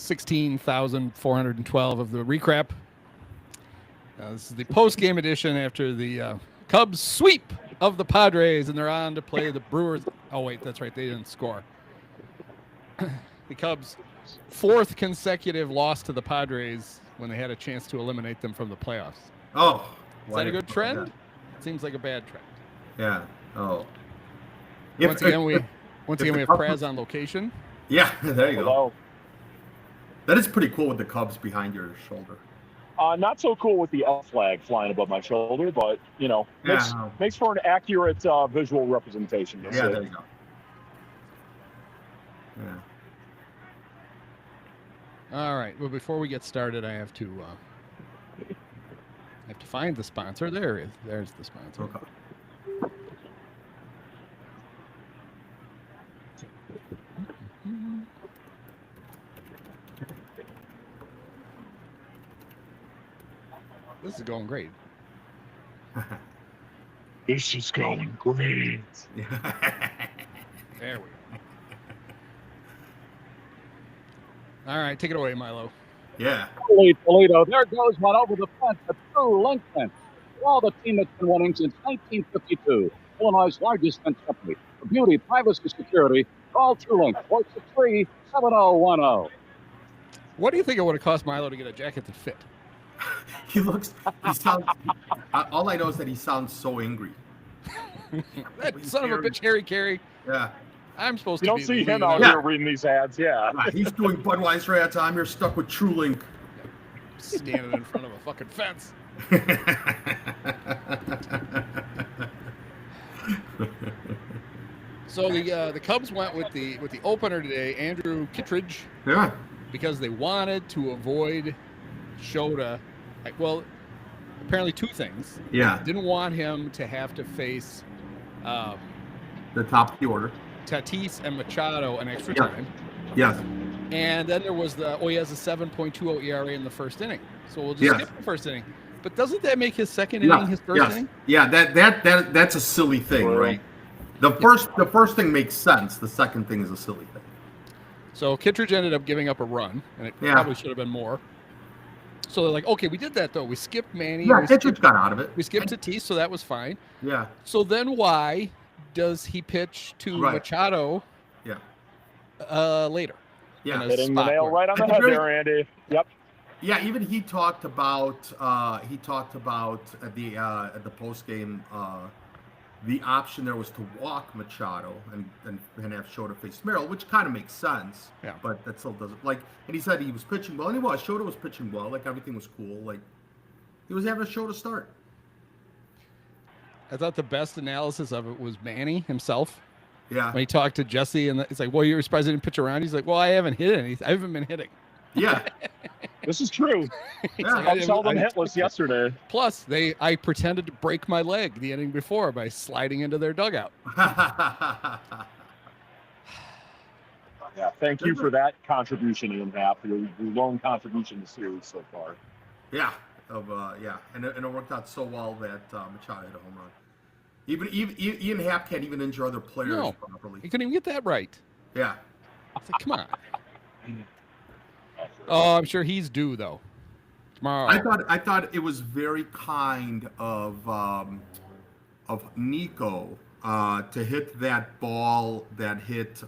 16,412 of the recap. This is the post-game edition after the Cubs sweep of the Padres, and they're on to play the Brewers. Oh, wait, that's right. They didn't score. The Cubs' fourth consecutive loss to the Padres when they had a chance to eliminate them from the playoffs. Oh. Is that a good trend? It seems like a bad trend. Yeah. Oh. Once again, we have Praz on location. Yeah, there you go. That is pretty cool with the Cubs behind your shoulder. Not so cool with the L flag flying above my shoulder, but, makes for an accurate visual representation. Yeah, there you go. Yeah. All right. Well, before we get started, I have to find the sponsor. There it is. There's the sponsor. Okay. This is going great. This is going great. There we go. All right, take it away, Milo. Yeah. Holy Toledo, there goes one over the fence, a true link fence. All the team that's been winning since 1952. Illinois' largest fence company. For beauty, privacy, security, call TrueLink, 463-7010. What do you think it would have cost Milo to get a jacket that fit? He sounds, all I know is that he sounds so angry. That son of a bitch, Harry Carey. Yeah. I'm supposed You to don't be see the him leader. out here reading these ads, yeah. He's doing Budweiser ads. I'm here stuck with TrueLink. Standing in front of a fucking fence. So the Cubs went with the opener today, Andrew Kittredge. Yeah. Because they wanted to avoid Shota. Well, apparently two things. Yeah. They didn't want him to have to face The top of the order. Tatis and Machado an extra time. Yes. And then there was he has a 7.20 ERA in the first inning. So we'll just skip the first inning. But doesn't that make his second inning his first inning? Yeah, that's a silly thing, right? The first thing makes sense. The second thing is a silly thing. So Kittredge ended up giving up a run, and it probably should have been more. So they're like, okay, we did that, though. We skipped Manny. Yeah, Kittredge got out of it. We skipped Tatis, so that was fine. Yeah. So then why does he pitch to Machado later? Yeah. Hitting the nail right on the head there, Andy. Yep. Yeah, even he talked about at the post game the option there was to walk Machado and have Shota face Merrill, which kind of makes sense. Yeah. But that still doesn't and he said he was pitching well, and he was. Shota was pitching well, everything was cool, he was having a Shota start. I thought the best analysis of it was Manny himself. Yeah. When he talked to Jesse, and it's like, well, you're surprised I didn't pitch around. He's like, well, I haven't hit anything. I haven't been hitting. Yeah. This is true. Yeah. I saw them hitless yesterday. Plus, I pretended to break my leg the inning before by sliding into their dugout. Yeah, thank you for that contribution, Ian Happ, your lone contribution to the series so far. Yeah. And it worked out so well that Machado hit a home run. Even Ian Happ can't even injure other players properly. He couldn't even get that right. Yeah. It's like, come on. Oh, I'm sure he's due though. Tomorrow. I thought it was very kind of Nico to hit that ball that hit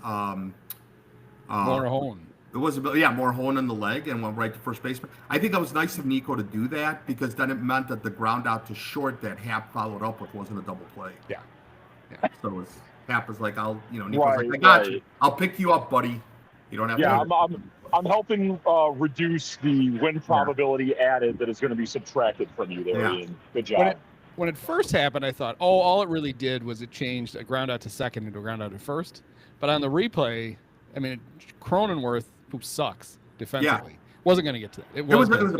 Morejon. It was Morejon in the leg and went right to first baseman. I think that was nice of Nico to do that because then it meant that the ground out to short that Happ followed up with wasn't a double play. Yeah. So Happ was like, Nico's like, I got you. I'll pick you up, buddy. You don't have to. Yeah, I'm helping reduce the win probability added that is going to be subtracted from you there, Ian. Good job. When it first happened, I thought, all it really did was it changed a ground out to second into a ground out to first. But on the replay, Cronenworth, who sucks defensively, wasn't going to get to that. It was going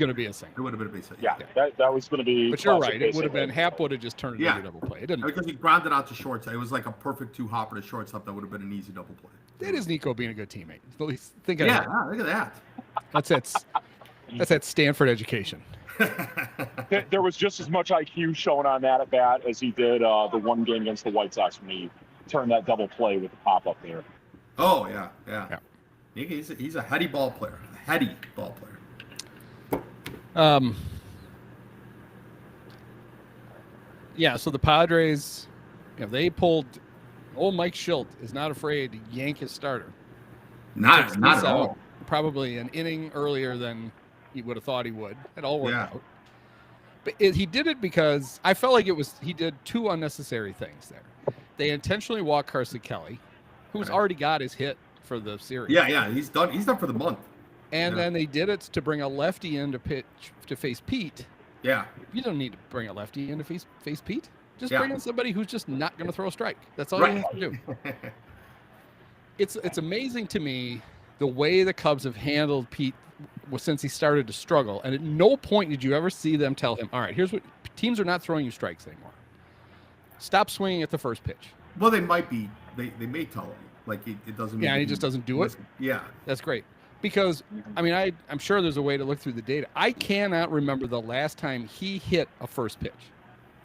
to be a single. It would have been a base hit. Yeah. That was going to be. But you're right. It would have been Happ would have just turned it into a double play. It didn't because he grounded out to shortstop. It was like a perfect two hopper to shortstop. That would have been an easy double play. That is Nico being a good teammate. At least think of that. Look at that. That's that Stanford education. There was just as much IQ shown on that at bat as he did the one game against the White Sox when he turned that double play with the pop up there. Oh yeah. He's a heady ball player. A heady ball player. Yeah, so the Padres, they pulled. Old Mike Schilt is not afraid to yank his starter. Not at out all. Probably an inning earlier than he would have thought he would. It all worked Yeah. out. But he did it because I felt like he did two unnecessary things there. They intentionally walked Carson Kelly, who's already got his hit for the series. Yeah, he's done. He's done for the month. And then they did it to bring a lefty in to face Pete. Yeah. You don't need to bring a lefty in to face Pete. Just Yeah. bring in somebody who's just not going to throw a strike. That's all you have to do. It's amazing to me the way the Cubs have handled Pete since he started to struggle. And at no point did you ever see them tell him, all right, here's what teams are not throwing you strikes anymore. Stop swinging at the first pitch. Well, they might be. They may tell him. Like it doesn't. Yeah, and he just doesn't do it. Yeah. That's great. Because, I mean, I'm sure there's a way to look through the data. I cannot remember the last time he hit a first pitch.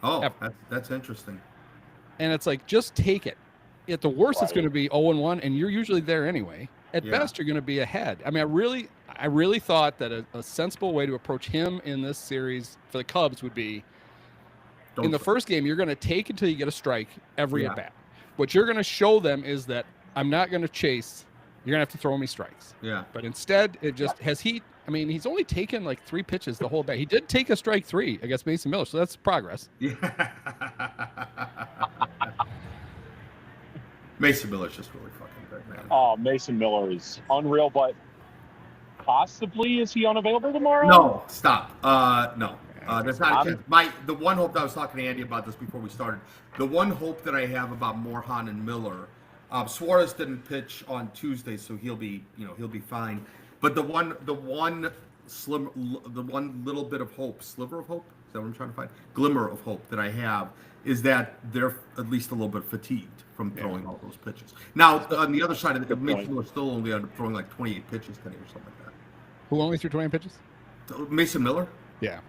Oh, that's interesting. And it's like, just take it. At the worst, it's going to be 0-1, and you're usually there anyway. At best, you're going to be ahead. I mean, I really thought that a sensible way to approach him in this series for the Cubs would be, in the first game, you're going to take until you get a strike every at bat. What you're going to show them is that I'm not going to chase. You're going to have to throw me strikes. Yeah. But instead, it just he's only taken like 3 pitches the whole bat. He did take a strike 3 against Mason Miller, so that's progress. Yeah. Mason Miller's just really fucking good, man. Oh, Mason Miller is unreal, but possibly is he unavailable tomorrow? No, stop. No. There's not a chance. The one hope that I was talking to Andy about this before we started, the one hope that I have about Morejon and Miller, Suarez didn't pitch on Tuesday, so he'll be fine. But the one little bit of hope, sliver of hope, is that what I'm trying to find? Glimmer of hope that I have is that they're at least a little bit fatigued from throwing all those pitches. Now, on the other side of it, Mason Miller still only ended up throwing like 28 pitches today or something like that. Who only threw 20 pitches? Mason Miller? Yeah.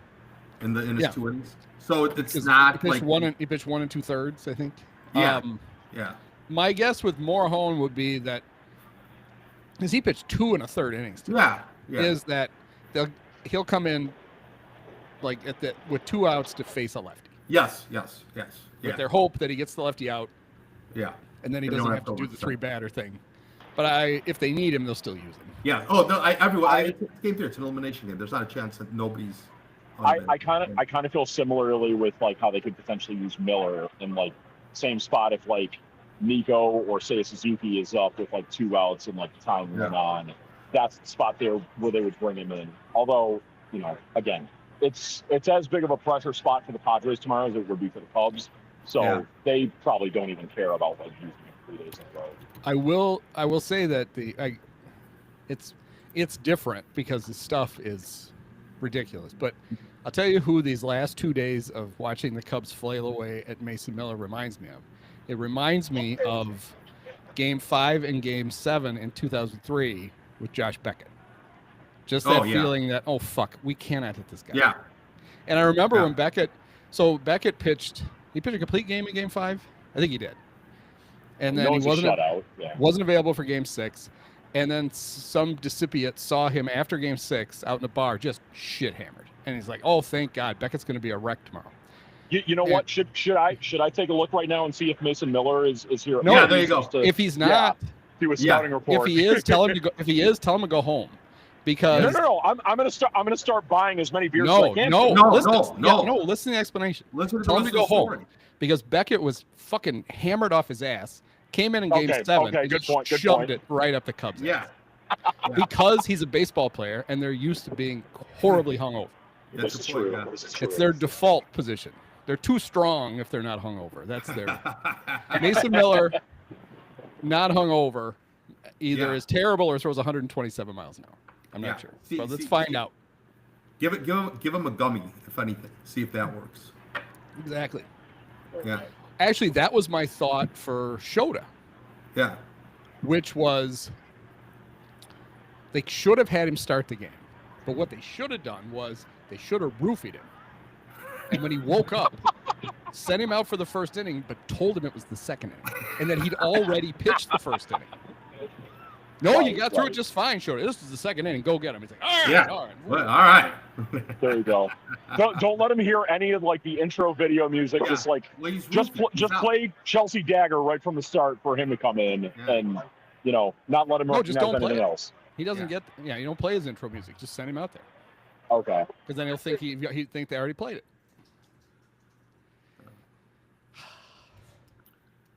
In his 2 innings. So it's not he pitched like he pitched 1 2/3, I think. Yeah. Yeah. My guess with Morejon would be that, because he pitched 2 1/3 innings today, Yeah. is that he'll come in like with 2 outs to face a lefty. Yes. With their hope that he gets the lefty out. Yeah. And then he They doesn't don't have to have to do the overthink. 3-batter thing. But if they need him, they'll still use him. Yeah. Oh no! It's game 3. It's an elimination game. There's not a chance that nobody's. I kind of feel similarly with like how they could potentially use Miller in like same spot if like Nico or say Suzuki is up with like 2 outs and like the time went on. That's the spot there where they would bring him in. Although, again, it's as big of a pressure spot for the Padres tomorrow as it would be for the Cubs. So they probably don't even care about like using him 3 days in a row. I will say that it's different because the stuff is ridiculous. But I'll tell you who these last 2 days of watching the Cubs flail away at Mason Miller reminds me of. It reminds me of Game 5 and Game 7 in 2003 with Josh Beckett. Just that feeling that, oh, fuck, we cannot hit this guy. Yeah. And I remember when Beckett pitched a complete game in Game 5? I think he did. And then he wasn't available for Game 6. And then some discipient saw him after Game 6 out in the bar, just shit hammered. And he's like, "Oh, thank God, Beckett's going to be a wreck tomorrow." You know what? Should I take a look right now and see if Mason Miller is here? No, yeah, there you go. If he's not, do a scouting report. If he is, tell him to go. If he is, tell him to go home. Because no. I'm gonna start buying as many beers as I can. No. Listen to the explanation. Tell him to go home. Because Beckett was fucking hammered off his ass. Came in Game 7 and just shoved it right up the Cubs' ass. Because he's a baseball player and they're used to being horribly hungover. This is true. It's their default position. They're too strong if they're not hungover. That's their Mason Miller, not hungover, either is terrible or throws 127 miles an hour. I'm not sure. But let's find out. Give him a gummy, if anything. See if that works. Exactly. Yeah. Actually, that was my thought for Shota. Yeah. Which was they should have had him start the game. But what they should have done was they should have roofied him. And when he woke up, sent him out for the first inning, but told him it was the second inning. And that he'd already pitched the first inning. No, Right, you got through right. it just fine, Shorty. This is the second inning. Go get him. He's like, all right, Yeah. all right. Well, all right. There you go. Don't let him hear any of like the intro video music. Yeah. Just like Well, he's just ruthless. He's just out. play Chelsea Dagger right from the start for him to come in Yeah. and not let him No, just recognize don't play anything it. else. He doesn't get. Yeah, you don't play his intro music. Just send him out there Okay. because then he'll think he'd think they already played it.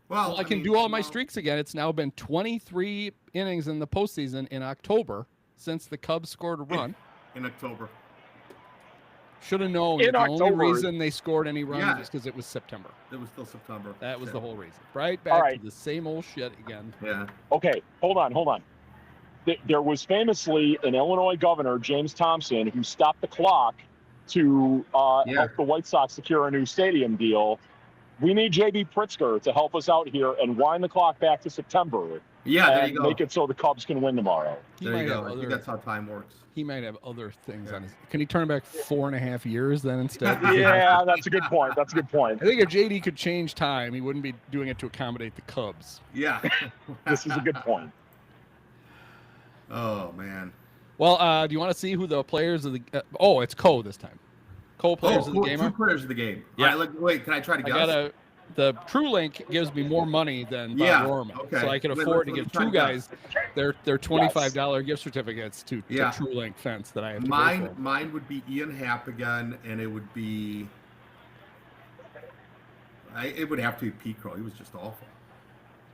Well, I can mean, do all my well, streaks again. It's now been 23 innings in the postseason in October since the Cubs scored a run. in October. Should have known In that the only October. reason they scored any runs Yeah. is because it was September. It was still September. That was Shit. the whole reason. Right All back right. to the same old shit again. Yeah. Okay. Hold on. There was famously an Illinois governor, James Thompson, who stopped the clock to help the White Sox secure a new stadium deal. We need JB Pritzker to help us out here and wind the clock back to September Yeah, there and you go. make it so the Cubs can win tomorrow. He There might you have go. I think other. that's how time works. He might have other things Yeah. on his. Can he turn it back 4.5 years then instead? Yeah, that's a good point. I think if JD could change time, he wouldn't be doing it to accommodate the Cubs. Yeah. This is a good point. Oh man. Well, do you want to see who the players of the? It's Co this time. Co players of the cool. game Two are. players of the game. Yeah. All right, wait, can I try to guess? The TrueLink gives me more money than Bob Yeah, Rorman, okay. so I can Let- afford let to me give try two to guess. guys their $25 gift certificates to Yeah. TrueLink fence that I have to pay Mine for. mine would be Ian Happ again, and it would be. It would have to be Pete Crow. He was just awful.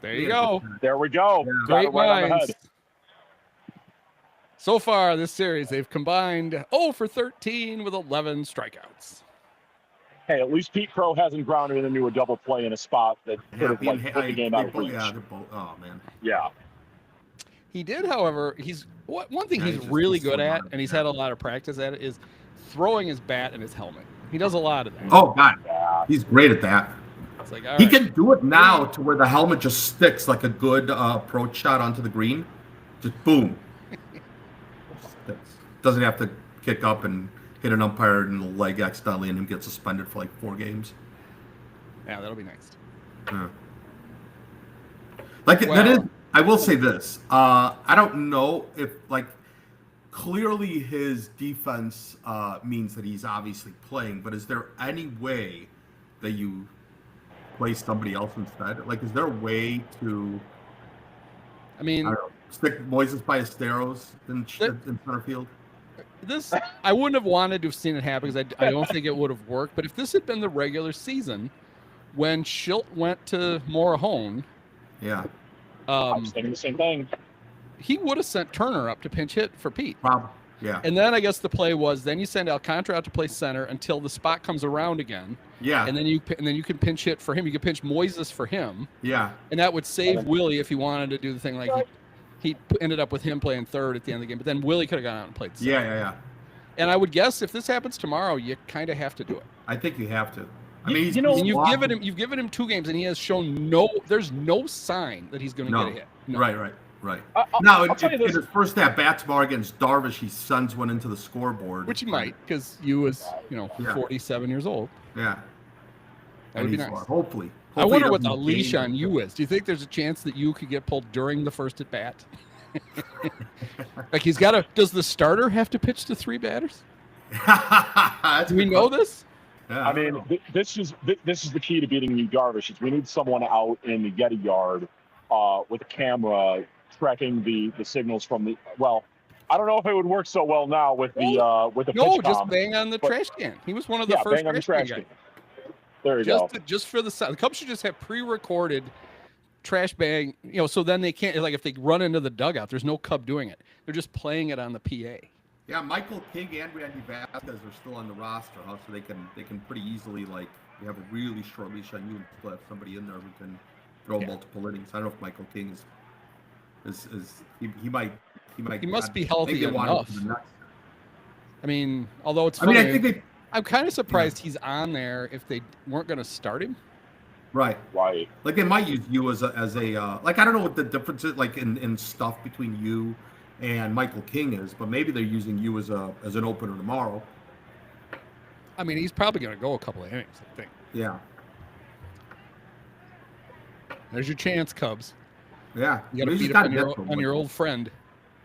There you go. There we go. Yeah. Got Great it right on the minds. head. So far this series, they've combined 0 for 13 with 11 strikeouts. Hey, at least Pete Crow hasn't grounded into a double play in a spot that could have Happy and put the game out of reach. Yeah, they're both. Oh man. Yeah. He did, however, one thing Yeah, he's he's just- really he's good so at, good. and he's Yeah. had a lot of practice at it, is throwing his bat in his helmet. He does a lot of that. Oh god, Yeah. he's great at that. It's like, all He right. can do it now to where the helmet just sticks like a good approach shot onto the green. Just boom. Sticks. Doesn't have to kick up and hit an umpire in the leg accidentally and him get suspended for like 4 games. Yeah, that'll be nice. Yeah. Like that Well- is. I will say this. I don't know if like clearly his defense means that he's obviously playing, but is there any way that you play somebody else instead? Like, is there a way to I mean, I don't know, stick Moises Ballesteros in center field? I wouldn't have wanted to have seen it happen because I don't think it would have worked. But if this had been the regular season, when Schilt went to Morahone, Yeah, I was thinking the same thing. he would have sent Turner up to pinch hit for Pete. probably. Yeah, And then I guess the play was then you send Alcantara out to play center until the spot comes around again, yeah, and then you can pinch hit for him. You can pinch Moises for him, yeah. and that would save Willie if he wanted to do the thing like he ended up with him playing third at the end of the game. But then Willie could have gone out and played center. Yeah. And I would guess if this happens tomorrow, you kind of have to do it. I think you have to. I You- mean, he's, you know- he's And blocking- you've given him 2 games, and he has shown there's no sign that he's going to No. get a hit. No. Right. I'll Now, tell you in this. his first at bat tomorrow against Darvish, he sends one into the scoreboard. Which he might, because you was Yeah. 47 years old. Yeah. That would be he's- nice. Hopefully. I wonder he what the doesn't leash gain- on you is. Do you think there's a chance that you could get pulled during the first at bat? Like he's got to. Does the starter have to pitch to 3 batters? That's Do we good know question. this? Yeah, I mean, this is the key to beating Yu Darvish. Is we need someone out in the Getty yard with a camera tracking the signals from the. Well, I don't know if it would work so well now with the No, pitch just com, bang on the but- trash can. He was one of the yeah, first bang on the trash trash can can. guys. There you go. Just for the Cubs should just have pre-recorded trash bang. So then they can't like if they run into the dugout, there's no Cub doing it. They're just playing it on the PA. Yeah, Michael King and Randy Vasquez are still on the roster, huh? So they can pretty easily like we have a really short leash on you and still have somebody in there who can throw Yeah. multiple innings. I don't know if Michael King is he might He must I be think healthy they want him enough. for the next- I mean, although it's I funny, mean, I think they I'm kind of surprised he's on there if they weren't going to start him. right. Right. Like they might use you as a like I don't know what the difference is like in stuff between you and Michael King is, but maybe they're using you as an opener tomorrow. I mean, he's probably going to go a couple of innings, I think. Yeah. There's your chance, Cubs. Yeah, You got to we just beat up gotta on get to him. your old friend.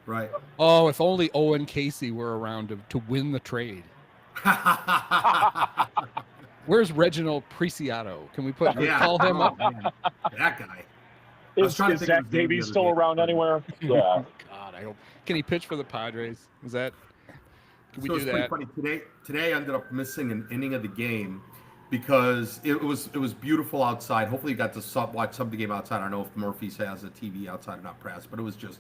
Right. Oh, if only Owen Casey were around to win the trade. Where's Reginald Preciado? Can we call him up? Man, that guy. I was Is, trying to is think of Zach his name the Davies other still day. around anywhere? Yeah. God, I hope. Can he pitch for the Padres? Is that? Can we So do it's pretty that? funny. Today I ended up missing an inning of the game because it was beautiful outside. Hopefully you got to watch some of the game outside. I don't know if Murphy's has a TV outside or not, press, but it was just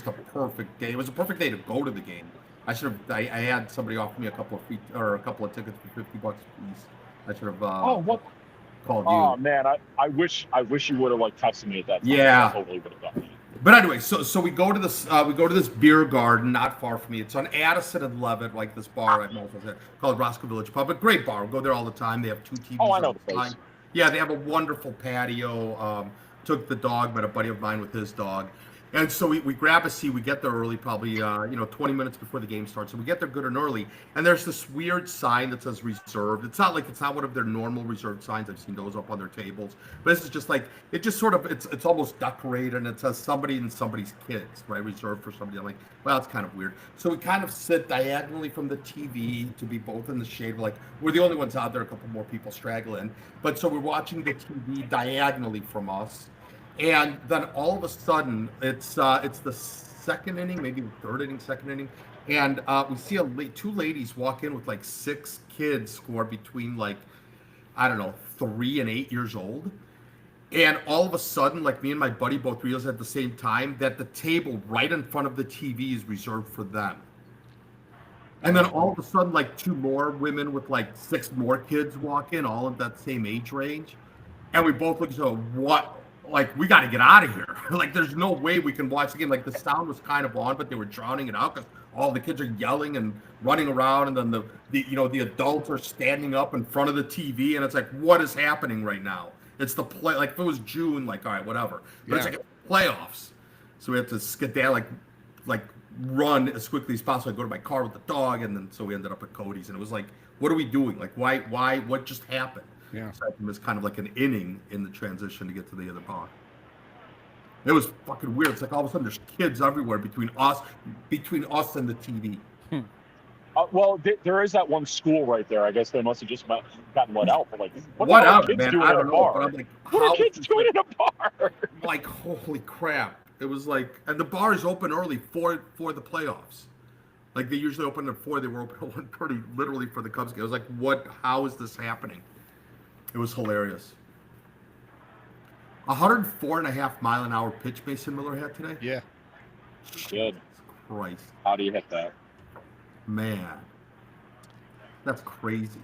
a perfect day. It was a perfect day to go to the game. I had somebody offer me a couple of tickets for $50 a piece. I should have called you. Oh man, I wish you would have like texted me at that time. Yeah. I totally would have done it. But anyway, so we go to this beer garden not far from me. It's on Addison and Levitt, like this bar I might as well say, called Roscoe Village Pub. A great bar. We go there all the time. They have 2 TVs. Oh, I know the place. Yeah, they have a wonderful patio. Took the dog, met a buddy of mine with his dog. And so we grab a seat. We get there early, probably 20 minutes before the game starts. So we get there good and early. And there's this weird sign that says reserved. It's not one of their normal reserved signs. I've seen those up on their tables. But this is just like it's almost decorated, and it says somebody and somebody's kids, right? Reserved for somebody. I'm like, well, it's kind of weird. So we kind of sit diagonally from the TV to be both in the shade. We're the only ones out there. A couple more people straggle in. But so we're watching the TV diagonally from us. And then all of a sudden, it's the second inning, maybe the third inning, second inning, and we see 2 ladies walk in with like 6 kids score between 3 and 8 years old. And all of a sudden, like me and my buddy both realized at the same time that the table right in front of the TV is reserved for them. And then all of a sudden, 2 more women with 6 more kids walk in, all of that same age range. And we both look so what? We got to get out of here. There's no way we can watch the game. The sound was kind of on, but they were drowning it out because all the kids are yelling and running around, and then the adults are standing up in front of the TV, and it's like, what is happening right now? It's the play. If it was June, all right, whatever. But it's playoffs, so we have to skedaddle, run as quickly as possible. I go to my car with the dog, and then so we ended up at Cody's, and it was like, what are we doing? Why? What just happened? Yeah. So it was kind of like an inning in the transition to get to the other bar. It was fucking weird. It's like all of a sudden there's kids everywhere between us and the TV. Well, there is that one school right there. I guess they must have just gotten let out. But what are kids man? Doing I don't know. But I'm like, what are kids doing in a bar? Holy crap! It was and the bar is open early for the playoffs. They usually open at 4. They were open at 1:30, literally for the Cubs game. I was like, what? How is this happening? It was hilarious. 104.5 mile an hour pitch Mason Miller had today. Yeah. Good. Christ. How do you hit that? Man. That's crazy.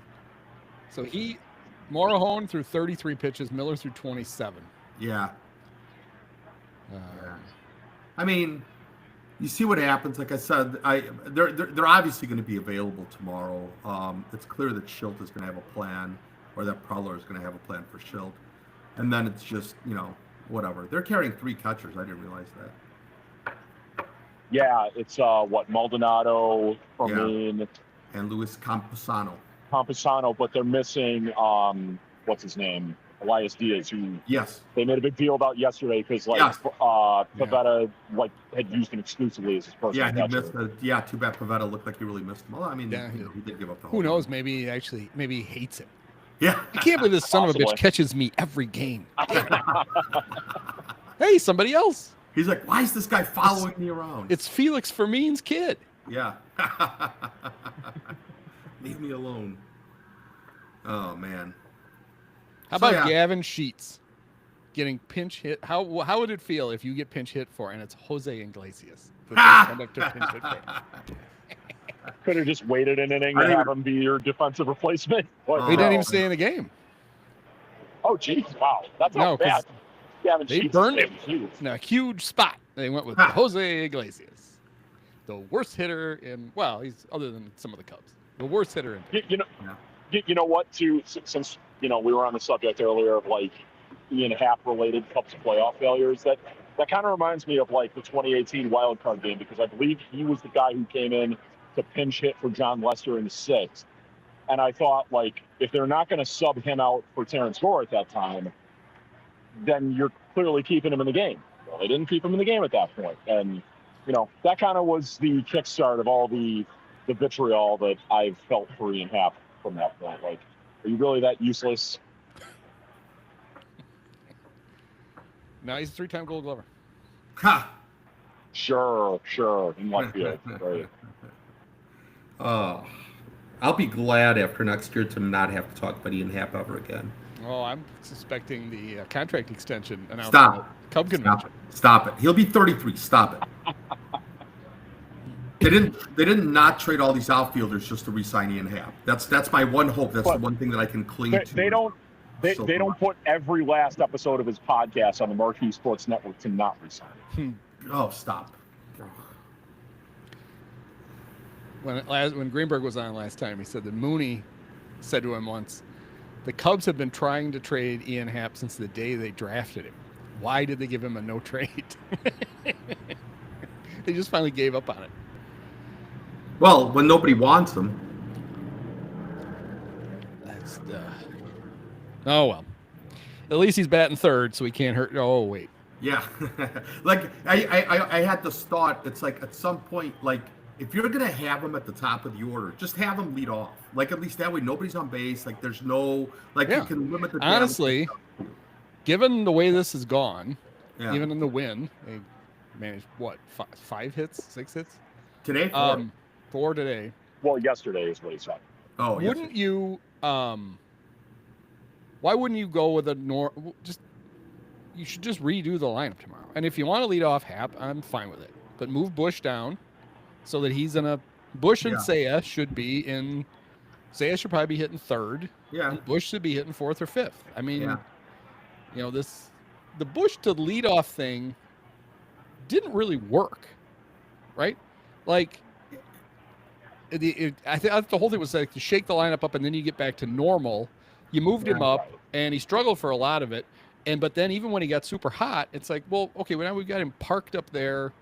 So Morejon threw 33 pitches, Miller threw 27. Yeah. I mean, you see what happens. Like I said, they're obviously going to be available tomorrow. It's clear that Schilt is going to have a plan, or that Preller is going to have a plan for Schilt. And then it's just, whatever. They're carrying 3 catchers. I didn't realize that. Yeah, it's Maldonado, Fermin, and Luis Campusano, but they're missing what's his name? Elias Diaz, who they made a big deal about yesterday because Pivetta had used him exclusively as his personal catcher. He missed too bad Pivetta looked like he really missed him. Well, I mean, he did give up the whole Who knows? Maybe he hates him. Yeah. I can't believe this son of a bitch catches me every game. Hey, somebody else. He's like, why is this guy following me around? It's Felix Fermin's kid. Yeah. Leave me alone. Oh, man. How about Gavin Sheets getting pinch hit? How would it feel if you get pinch hit for and it's Jose Iglesias? The conductor pinch hit for. Could have just waited an inning and have him be your defensive replacement. He didn't even stay in the game. Oh, geez. Wow. That's not bad. Gavin they Sheets burned him in a huge spot. They went with Jose Iglesias, the worst hitter he's other than some of the Cubs, the worst hitter in. You know what? Since we were on the subject earlier of Ian Happ related Cubs playoff failures, that kind of reminds me of the 2018 wild card game, because I believe he was the guy who came in to pinch hit for John Lester in the 6th. And I thought, if they're not going to sub him out for Terrence Gore at that time, then you're clearly keeping him in the game. Well, they didn't keep him in the game at that point, and that kind of was the kickstart of all the vitriol that I've felt for Ian Happ from that point. Like, are you really that useless? Now he's a 3-time Gold Glover. Ha! Sure, in left field. Right. I'll be glad after next year to not have to talk about Ian Happ ever again. Oh, I'm suspecting the contract extension announcement. Stop. At Cub Convention. Stop it. He'll be 33. Stop it. They didn't not trade all these outfielders just to re-sign Ian Happ. That's my one hope. That's the one thing that I can cling to. They don't put every last episode of his podcast on the Marquee Sports Network to not resign it. Oh, stop. When Greenberg was on last time, he said that Mooney said to him once, the Cubs have been trying to trade Ian Happ since the day they drafted him. Why did they give him a no trade? They just finally gave up on it. Well, when nobody wants him. That's oh well. At least he's batting third, so he can't hurt. Oh wait. Yeah. Like I had this thought. It's like at some point, like if you're gonna have him at the top of the order, just have him lead off. Like at least that way nobody's on base. Like there's no you can limit the damage. Honestly, given the way this has gone, Yeah. even in the win, they managed what 5 hits, 6 hits Today, 4 today. Well, yesterday is what he said. oh, yes. Wouldn't you? Why wouldn't you go with you should just redo the lineup tomorrow. And if you want to lead off Happ, I'm fine with it. But move Bush down so that he's in a Bush and Seiya should be in. Seiya should probably be hitting third. Yeah. And Bush should be hitting fourth or fifth. I mean, Yeah. the Bush to lead off thing didn't really work, right? Like. I think the whole thing was like to shake the lineup up and then you get back to normal. You moved him up and he struggled for a lot of it. But then even when he got super hot, it's like, well, okay, well now we've got him parked up there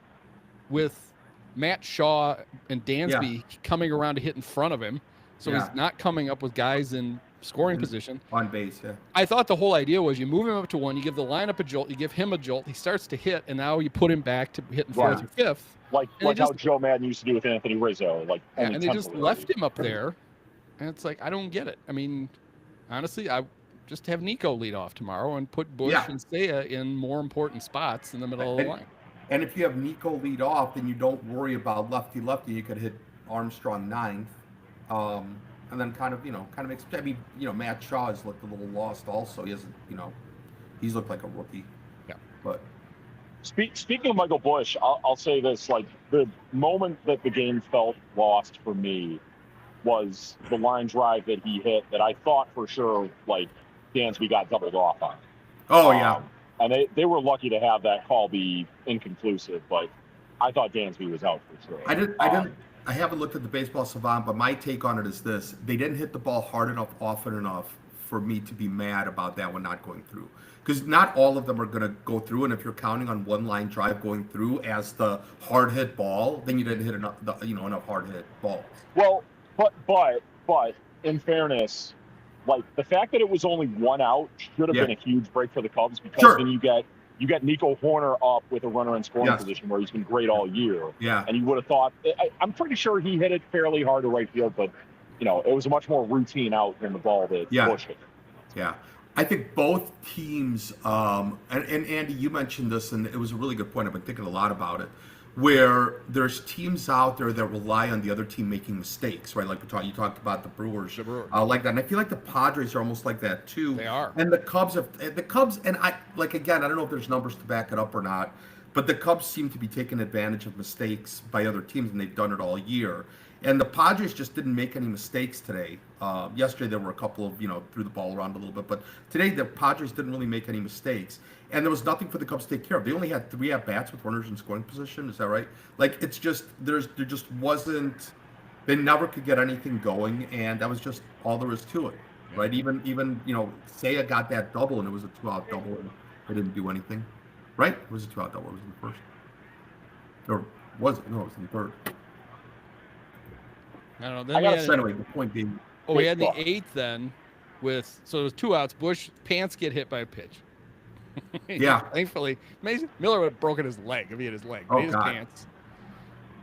with Matt Shaw and Dansby coming around to hit in front of him. So he's not coming up with guys in scoring position. On base, yeah. I thought the whole idea was you move him up to 1, you give the lineup a jolt, you give him a jolt, he starts to hit, and now you put him back to hitting 4th or 5th. Like how Joe Madden used to do with Anthony Rizzo. And they just left him up there. And it's like, I don't get it. I mean, honestly, I just have Nico lead off tomorrow and put Bush and Seiya in more important spots in the middle of the line. And if you have Nico lead off, then you don't worry about lefty. You could hit Armstrong 9th. And then kind of makes, I mean, Matt Shaw has looked a little lost also. He hasn't, he's looked like a rookie. Yeah. But speaking of Michael Bush, I'll say this, like the moment that the game felt lost for me was the line drive that he hit that I thought for sure, like Dansby got doubled off on. Oh, yeah. And they were lucky to have that call be inconclusive, but I thought Dansby was out for sure. I haven't looked at the Baseball Savant, but my take on it is this. They didn't hit the ball hard enough, often enough for me to be mad about that one not going through. Because not all of them are going to go through, and if you're counting on one line drive going through as the hard hit ball, then you didn't hit enough hard hit balls. Well, but in fairness, like the fact that it was only 1 out should have been a huge break for the Cubs because then you get Nico Horner up with a runner in scoring position where he's been great all year. Yeah. And you would have thought, I'm pretty sure he hit it fairly hard to right field, but it was a much more routine out than the ball that Bush hit. Yeah. I think both teams, and Andy, you mentioned this, and it was a really good point. I've been thinking a lot about it, where there's teams out there that rely on the other team making mistakes, right? Like you talked about the Brewers, like that. And I feel like the Padres are almost like that too. They are. And the Cubs, and I don't know if there's numbers to back it up or not, but the Cubs seem to be taking advantage of mistakes by other teams, and they've done it all year. And the Padres just didn't make any mistakes today. Yesterday there were a couple of, threw the ball around a little bit, but today the Padres didn't really make any mistakes. And there was nothing for the Cubs to take care of. They only had 3 at-bats with runners in scoring position. Is that right? Like, it's just, there just wasn't, they never could get anything going, and that was just all there was to it, right? Even Seiya got that double, and it was a 2-out double, and they didn't do anything, right? It was a 2-out double. It was in the first. Or was it? No, it was in the third. I don't know. Then anyway, the point being. We had the 8th then so it was 2 outs. Bush, Pants get hit by a pitch. Yeah. Thankfully, Miller would have broken his leg if he had his leg. But Oh, he just God. can't.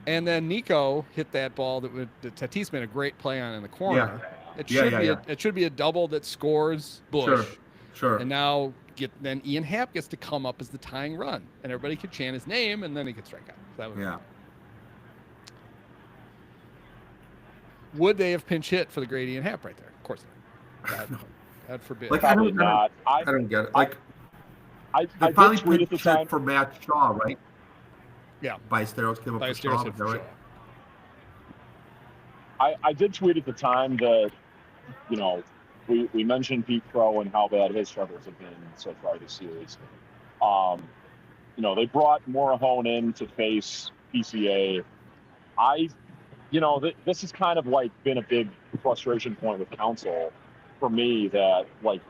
And then Nico hit that ball that Tatis made a great play on in the corner. It should be a double that scores Bush. Sure. And now then Ian Happ gets to come up as the tying run, and everybody could chant his name, and then he could strike out. So that was Would they have pinch hit for the great Ian Happ right there? Of course not. God forbid. Like, Probably not. I don't get it. Like, I they finally did tweet at the pinch time. hit for Matt Shaw, right? Yeah. Ballesteros came up for Shaw. Ballesteros Is that right? I did tweet at the time that, you know, we mentioned Pete Crow and how bad his struggles have been so far this series. You know, they brought Morahone in to face PCA. This has kind of like been a big frustration point with Council for me, that like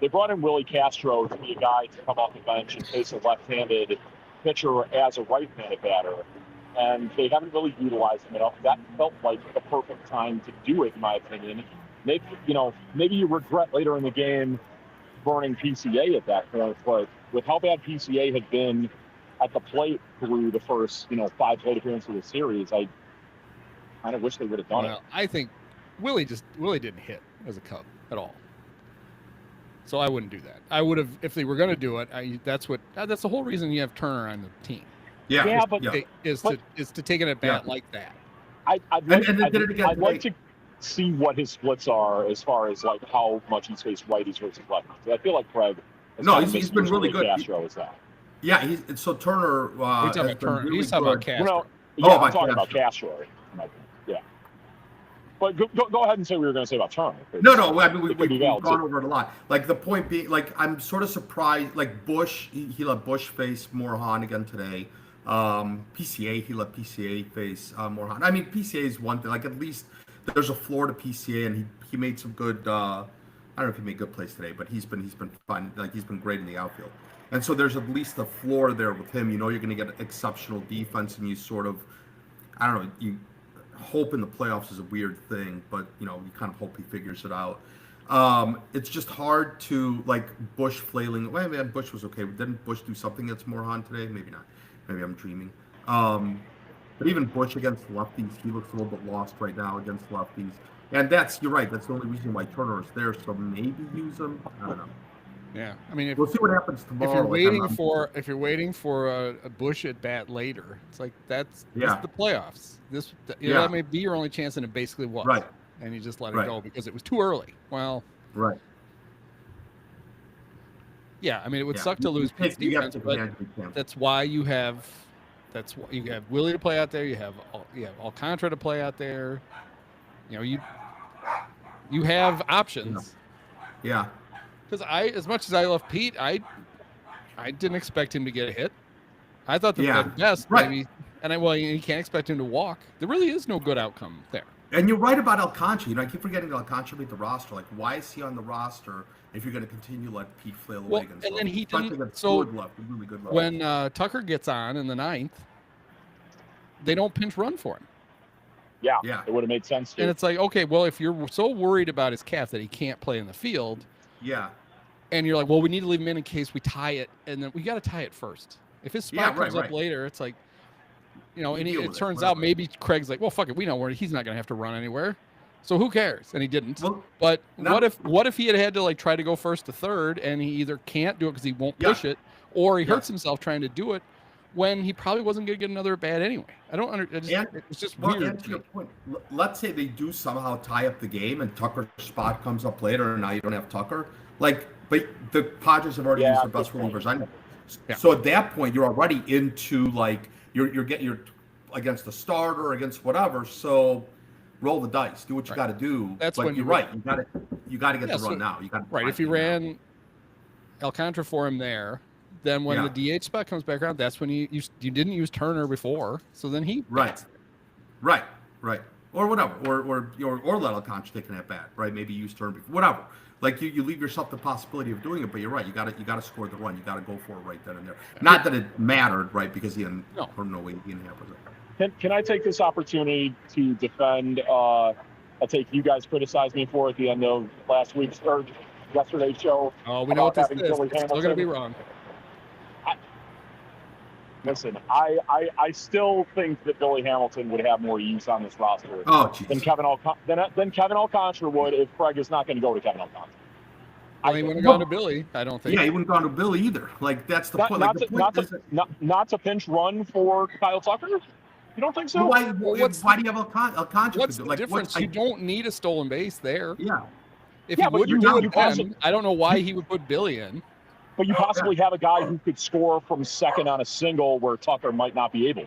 they brought in Willie Castro to be a guy to come off the bench and face a left-handed pitcher as a right-handed batter, and they haven't really utilized him enough. That felt like the perfect time to do it, in my opinion. Maybe you regret later in the game burning PCA at that point, but with how bad PCA had been at the plate through the first 5 plate appearances of the series, I kind of wish they would have done it. I think Willie didn't hit as a Cub at all. So I wouldn't do that. I would have, if they were going to do it. That's the whole reason you have Turner on the team. Is to take it at bat like that. I'd like to see what his splits are as far as like how much he's faced righties versus lefties. I feel like Craig. He's been really good. Castro is that. Yeah, so Turner. He's talking about Turner. Really he's talking about Castro. I'm talking about Castro. Yeah. But go ahead and say what you were going to say about Turner. No. I mean, we've gone over it a lot. Like, the point being, like, I'm sort of surprised. Like, Bush, he let Bush face Morejon again today. PCA, he let PCA face Morejon. I mean, PCA is one thing. Like, at least there's a floor to PCA, and he made some good. I don't know if he made good plays today, but he's been fine. Like, he's been great in the outfield. And so there's at least a floor there with him. You know, you're going to get exceptional defense, and you sort of, I don't know, you hope in the playoffs is a weird thing, but you kind of hope he figures it out. It's just hard to, like, Bush flailing. Well, man, Bush was okay. Didn't Bush do something against Morejon today? Maybe not. Maybe I'm dreaming. But even Bush against lefties, he looks a little bit lost right now against lefties. And you're right. That's the only reason why Turner is there. So maybe use him. I don't know. Yeah, I mean, we'll see what happens tomorrow. If you're waiting for a Bush at bat later, it's like this is the playoffs. That may be your only chance, and it basically was. Right. And you just let it go because it was too early. Well. Right. Yeah, I mean, it would suck to lose Pete's defense, but that's why you have Willie to play out there. You have Alcantara to play out there. You have options. Yeah. Because as much as I love Pete, I didn't expect him to get a hit. I thought that at best maybe, you can't expect him to walk. There really is no good outcome there. And you're right about Alcantara. I keep forgetting that Alcantara made the roster. Like, why is he on the roster if you're going to continue to let Pete flail away against and then he didn't. Really good left. When Tucker gets on in the 9th, they don't pinch run for him. Yeah, it would have made sense. And it's like, okay, well, if you're so worried about his calf that he can't play in the field, and you're like, well, we need to leave him in case we tie it, and then we got to tie it first. If his spot comes up later, it's like, and it turns out maybe Craig's like, well, fuck it, we know where he's not going to have to run anywhere, so who cares? And he didn't. But what if he had to like try to go first to third, and he either can't do it because he won't push it, or he hurts himself trying to do it when he probably wasn't going to get another bat anyway. It's just weird. To your point, let's say they do somehow tie up the game, and Tucker's spot comes up later, and now you don't have Tucker. Like, but the Padres have already used their best relievers. So at that point, you're already into like you're against the starter, against whatever. So roll the dice, do what you got to do. That's but when you're right. You got to get the run now. You got if you ran Alcantara for him there, then when the DH spot comes back around, that's when you didn't use Turner before, so then he right, or whatever, or let Alcantara take an at bat, right? Maybe use Turner before, whatever. Like you leave yourself the possibility of doing it, but you're right. You got to score the run. You got to go for it right then and there. Not that it mattered, right? Because Ian Happ was there. Can I take this opportunity to defend a take you guys criticized me for at the end of last week's or yesterday's show? Oh, we know what this is. It's still going to be wrong. Listen, I still think that Billy Hamilton would have more use on this roster Oh, than jeez. Kevin Alcantara would if Craig is not going to go to Kevin Alcantara. Well, he wouldn't have gone to Billy, I don't think. Yeah, he wouldn't have gone to Billy either. Like, that's the point. Not to pinch run for Kyle Tucker? You don't think so? Why do you have Alcantara? What's the difference? You don't need a stolen base there. Yeah. If he wouldn't do it then, I don't know why he would put Billy in. But you possibly have a guy who could score from second on a single where Tucker might not be able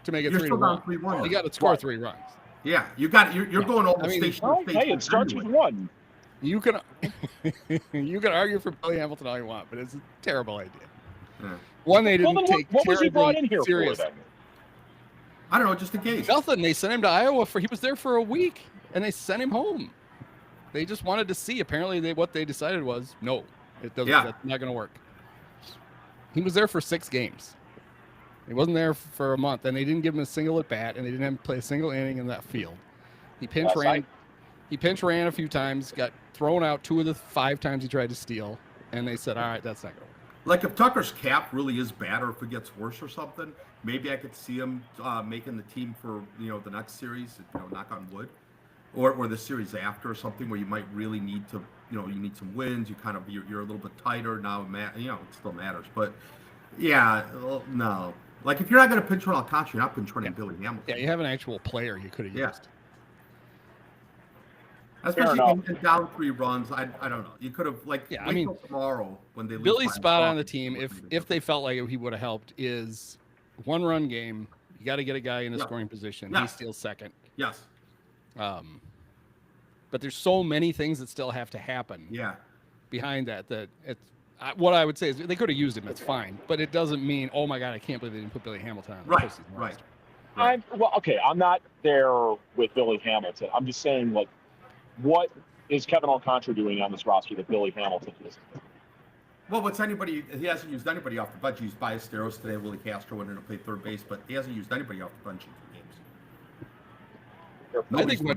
to make it 3-1. You got to score 3 runs. Yeah, you're going over station. Hey, it starts with 1. You can argue for Billy Hamilton all you want, but it's a terrible idea. Yeah. One, they didn't take what was he brought in here serious. for then? I don't know, just in case. Nothing. They sent him to Iowa he was there for a week, and they sent him home. They just wanted to see. Apparently, what they decided was no. It doesn't. Yeah. That's not going to work. He was there for 6 games. He wasn't there for a month, and they didn't give him a single at bat, and they didn't have him play a single inning in that field. He pinch ran. He pinch ran a few times, got thrown out 2 of the 5 times he tried to steal, and they said, "All right, that's not going to work." Like if Tucker's cap really is bad, or if it gets worse or something, maybe I could see him making the team for the next series. Knock on wood, or the series after or something where you might really need to. You need some wins. You're a little bit tighter now. It still matters, but yeah, no. Like if you're not going to pinch run Alcantara, you're not pinch running Billy Hamilton. Yeah, you have an actual player you could have used. Especially in down 3 runs. I don't know. You could have till tomorrow when they Billy's spot on the team. If they felt like he would have helped is 1-run game. You got to get a guy in the scoring position. Yeah. He steals second. Yes. But there's so many things that still have to happen. Yeah. Behind that what I would say is they could have used him. It's fine, but it doesn't mean oh my god I can't believe they didn't put Billy Hamilton on the postseason roster. I'm not there with Billy Hamilton. I'm just saying what is Kevin Alcantara doing on this roster that Billy Hamilton is? Well, he hasn't used anybody off the bench. He used Ballesteros today. Willie Castro went in to play third base, but he hasn't used anybody off the bench in 2 games.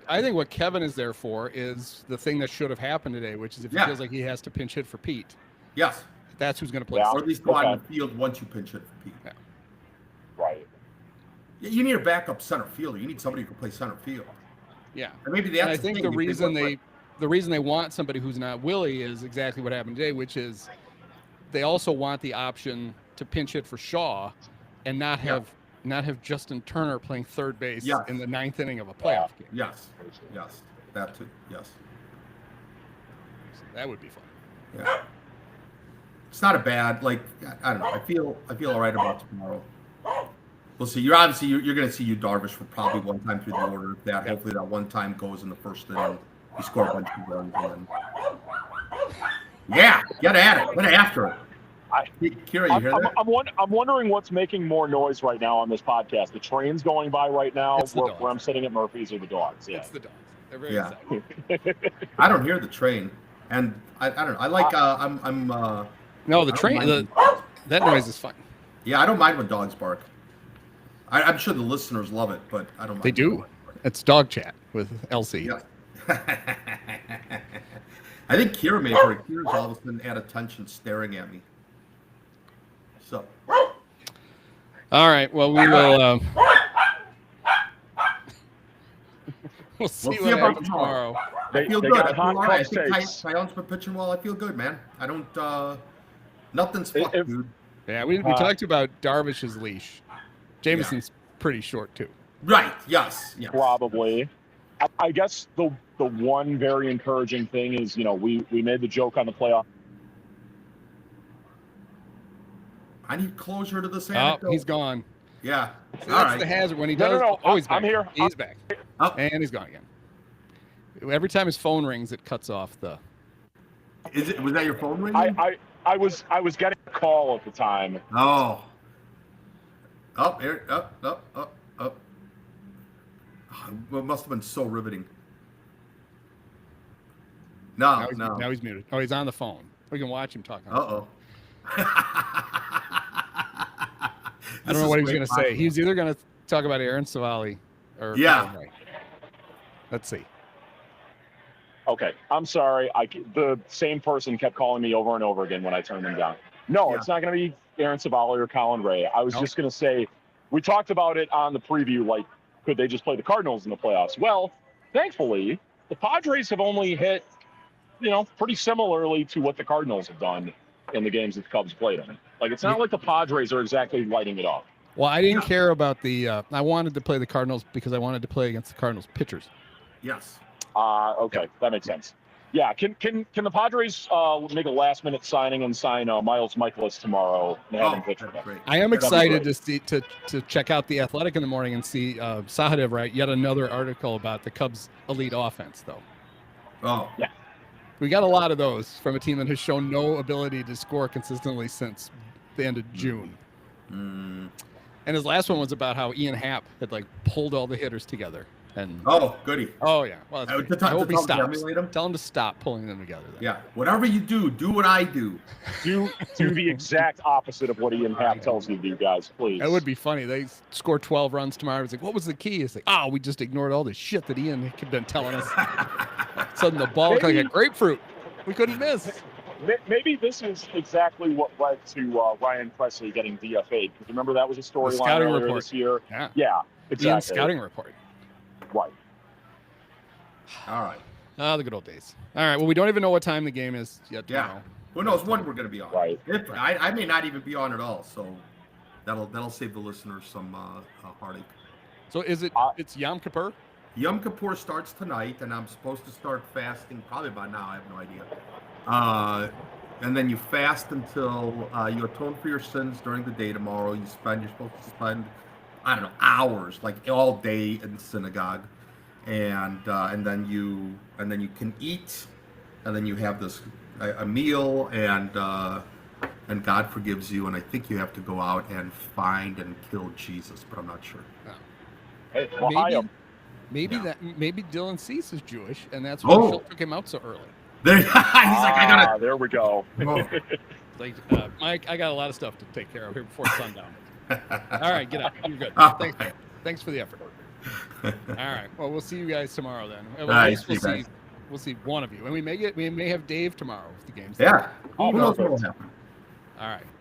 I think what Kevin is there for is the thing that should have happened today, which is if he feels like he has to pinch hit for Pete. Yes. That's who's going to play. Or at least go out in the field once you pinch hit for Pete. Yeah. Right. You need a backup center fielder. You need somebody who can play center field. Yeah. And maybe that's I think the reason they want somebody who's not Willie is exactly what happened today, which is they also want the option to pinch hit for Shaw and not have Justin Turner playing third base in the 9th inning of a playoff game. Yes. That too. Yes. So that would be fun. Yeah. It's not a bad, I don't know. I feel all right about tomorrow. We'll see. You're going to see Darvish for probably 1 time through the order. Hopefully that 1 time goes in the first inning. You score a bunch of runs and then get at it. Get after it. Kira, you hear that? I'm wondering what's making more noise right now on this podcast. The train's going by right now where I'm sitting at Murphy's, or the dogs. Yeah. It's the dogs. They're very excited. I don't hear the train, and I don't know. I like no, the train. That noise is fun. Yeah, I don't mind when dogs bark. I'm sure the listeners love it, but I don't mind. They do. It's dog chat with LC. Yeah. I think Kira made her. Kira's all of a sudden at attention, staring at me. So. All right. Well, we will. We'll see what happens tomorrow. I feel good. I think Tyon's been pitching well. I feel good, man. I don't. Nothing's fucked, dude. Yeah, we talked about Darvish's leash. Jameson's pretty short too. Right. Yes. Probably. I guess the one very encouraging thing is, we made the joke on the playoff. I need closure to this anecdote. Oh, he's gone. Yeah. So that's the hazard when he does. No. He's back. I'm here. He's back. Oh. And he's gone again. Every time his phone rings, it cuts off the. Was that your phone ringing? I was getting a call at the time. Oh. Up, here, up. Oh, it must have been so riveting. No. Now he's muted. Oh, he's on the phone. We can watch him talking. Uh-oh. I don't know what he was going to say. He's either going to talk about Aaron Savali or Let's see. Okay, I'm sorry. The same person kept calling me over and over again when I turned them down. No, Yeah. it's not going to be Aaron Savali or Colin Ray. I was Nope. just going to say, we talked about it on the preview, like, could they just play the Cardinals in the playoffs? Well, thankfully, the Padres have only hit, pretty similarly to what the Cardinals have done in the games that the Cubs played in. Like, it's not like the Padres are exactly lighting it up. Well, I didn't care about the. I wanted to play the Cardinals because I wanted to play against the Cardinals pitchers. Yes. Okay, that makes sense. Yeah, can the Padres make a last-minute signing and sign Miles Michaelis tomorrow and have him pitch for them? great. I am That'd be excited great. to see to check out the Athletic in the morning and see Sahadev write yet another article about the Cubs' elite offense. Though Oh, we got a lot of those from a team that has shown no ability to score consistently since the end of June. mm. And his last one was about how Ian Happ had like pulled all the hitters together. And Oh, goody. oh yeah, well, that's To great. tell- I hope to he tell him to stops. emulate him? Tell him to stop pulling them together. Then. Yeah. Whatever you do what I do. Do the exact opposite of what Ian Happ tells you to do, guys, please. That would be funny. They score 12 runs tomorrow. It's like, what was the key? It's like, oh, we just ignored all the shit that Ian had been telling us. Suddenly the ball looked like a grapefruit. We couldn't miss. Maybe this is exactly what led to Ryan Presley getting DFA'd. Because remember that was a storyline scouting earlier report. this year. Yeah. Yeah, exactly. Ian's scouting report. Right. All right. Ah, the good old days. All right. Well, we don't even know what time the game is yet Yeah. tomorrow. Who knows when we're going to be on? Right. If, I may not even be on at all, so that'll save the listeners some heartache. So is it? It's Yom Kippur. Yom Kippur starts tonight, and I'm supposed to start fasting probably by now. I have no idea. And then you fast until you atone for your sins during the day tomorrow. You're supposed to spend, I don't know, hours, like all day in synagogue, and then you can eat, and then you have this a meal, and God forgives you, and I think you have to go out and find and kill Jesus, but I'm not sure. Hey, Maybe Yeah. maybe Dylan Cease is Jewish, and that's why Oh. Phil took him out so early. There, he's like, I gotta. There we go. Oh. Like, Mike, I got a lot of stuff to take care of here before sundown. All right, get up. You're good. Oh. Thanks for the effort. All right. Well, we'll see you guys tomorrow then. Well, All right, at least see you guys. we'll see one of you, and we may have Dave tomorrow if the game's. Yeah. Oh, Who knows what perfect. will happen? All right.